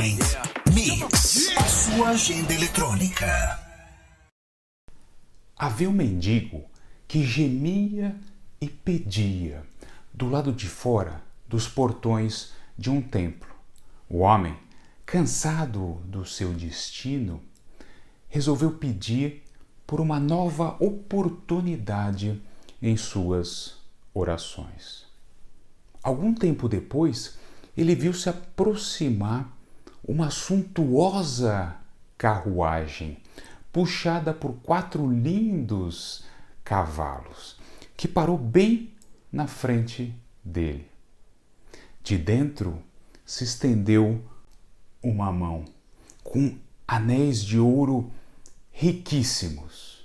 Mind Mix, a sua agenda eletrônica. Havia um mendigo que gemia e pedia do lado de fora dos portões de um templo. O homem, cansado do seu destino, resolveu pedir por uma nova oportunidade em suas orações. Algum tempo depois, ele viu se aproximar uma suntuosa carruagem puxada por 4 lindos cavalos, que parou bem na frente dele. De dentro se estendeu uma mão com anéis de ouro riquíssimos.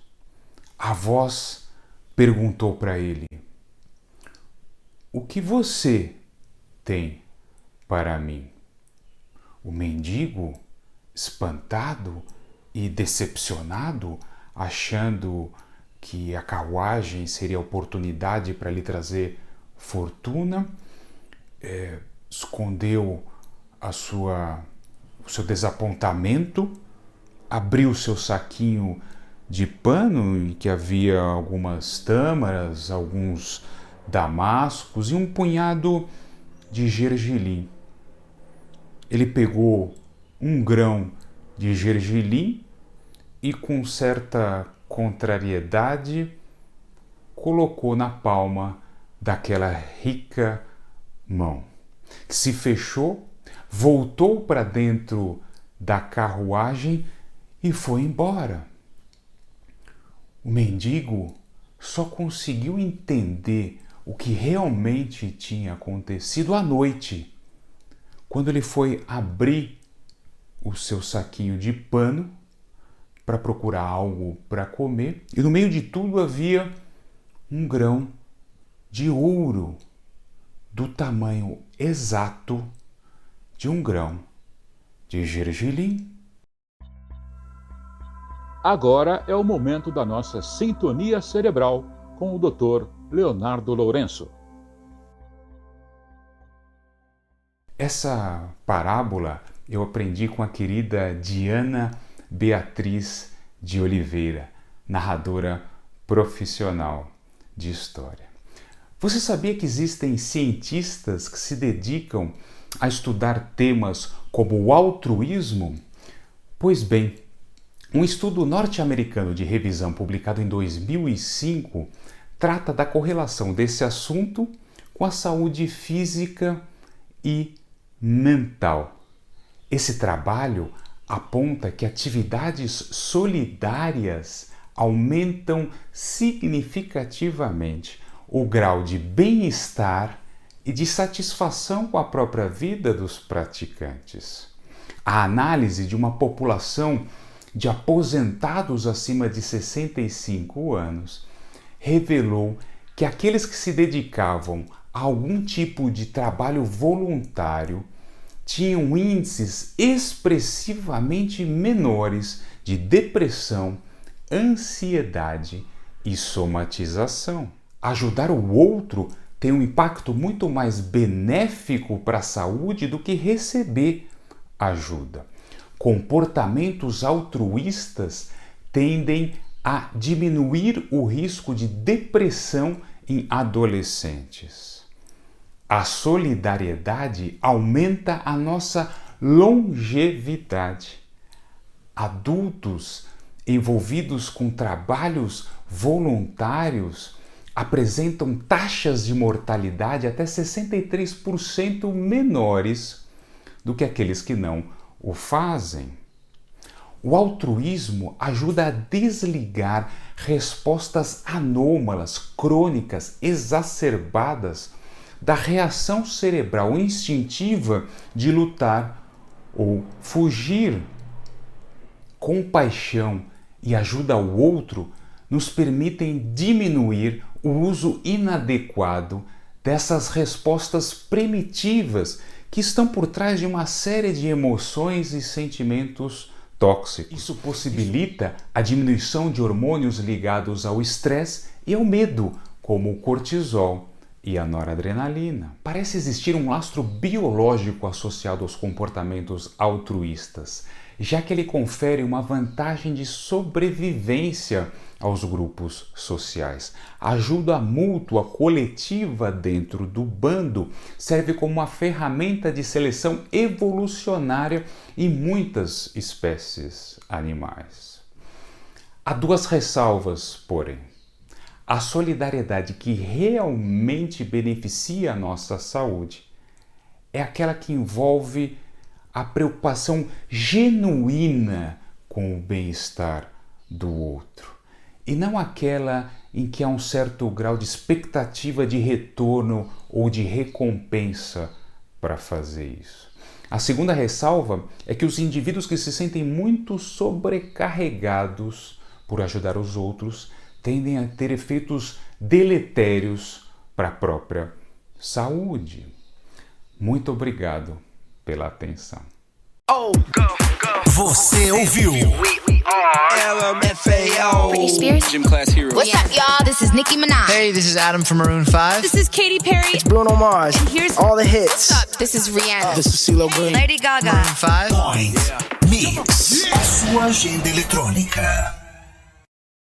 A voz perguntou para ele: "O que você tem para mim?" O mendigo, espantado e decepcionado, achando que a carruagem seria a oportunidade para lhe trazer fortuna, escondeu o seu desapontamento, abriu seu saquinho de pano em que havia algumas tâmaras, alguns damascos e um punhado de gergelim. Ele pegou um grão de gergelim e, com certa contrariedade, colocou na palma daquela rica mão, que se fechou, voltou para dentro da carruagem e foi embora. O mendigo só conseguiu entender o que realmente tinha acontecido à noite, quando ele foi abrir o seu saquinho de pano para procurar algo para comer, e no meio de tudo havia um grão de ouro do tamanho exato de um grão de gergelim. Agora é o momento da nossa sintonia cerebral com o Dr. Leonardo Lourenço. Essa parábola eu aprendi com a querida Diana Beatriz de Oliveira, narradora profissional de história. Você sabia que existem cientistas que se dedicam a estudar temas como o altruísmo? Pois bem, um estudo norte-americano de revisão publicado em 2005 trata da correlação desse assunto com a saúde física e mental. Esse trabalho aponta que atividades solidárias aumentam significativamente o grau de bem-estar e de satisfação com a própria vida dos praticantes. A análise de uma população de aposentados acima de 65 anos revelou que aqueles que se dedicavam a algum tipo de trabalho voluntário tinham índices expressivamente menores de depressão, ansiedade e somatização. Ajudar o outro tem um impacto muito mais benéfico para a saúde do que receber ajuda. Comportamentos altruístas tendem a diminuir o risco de depressão em adolescentes. A solidariedade aumenta a nossa longevidade. Adultos envolvidos com trabalhos voluntários apresentam taxas de mortalidade até 63% menores do que aqueles que não o fazem. O altruísmo ajuda a desligar respostas anômalas, crônicas, exacerbadas da reação cerebral instintiva de lutar ou fugir. Compaixão e ajuda ao outro nos permitem diminuir o uso inadequado dessas respostas primitivas que estão por trás de uma série de emoções e sentimentos tóxicos. Isso possibilita a diminuição de hormônios ligados ao estresse e ao medo, como o cortisol e a noradrenalina. Parece existir um lastro biológico associado aos comportamentos altruístas, já que ele confere uma vantagem de sobrevivência aos grupos sociais. A ajuda mútua coletiva dentro do bando serve como uma ferramenta de seleção evolucionária em muitas espécies animais. Há duas ressalvas, porém. A solidariedade que realmente beneficia a nossa saúde é aquela que envolve a preocupação genuína com o bem-estar do outro, e não aquela em que há um certo grau de expectativa de retorno ou de recompensa para fazer isso. A segunda ressalva é que os indivíduos que se sentem muito sobrecarregados por ajudar os outros tendem a ter efeitos deletérios para a própria saúde. Muito obrigado pela atenção. Você ouviu? LMFAO. Britney Spears. Gym class hero. What's up, y'all? This is Nicki Minaj. Hey, this is Adam from Maroon 5. This is Katy Perry. It's Bruno Mars. And here's all the hits. What's up? This is Rihanna. This is CeeLo Green. Lady Gaga. Maroon 5. Point Mix. A sua agenda eletrônica.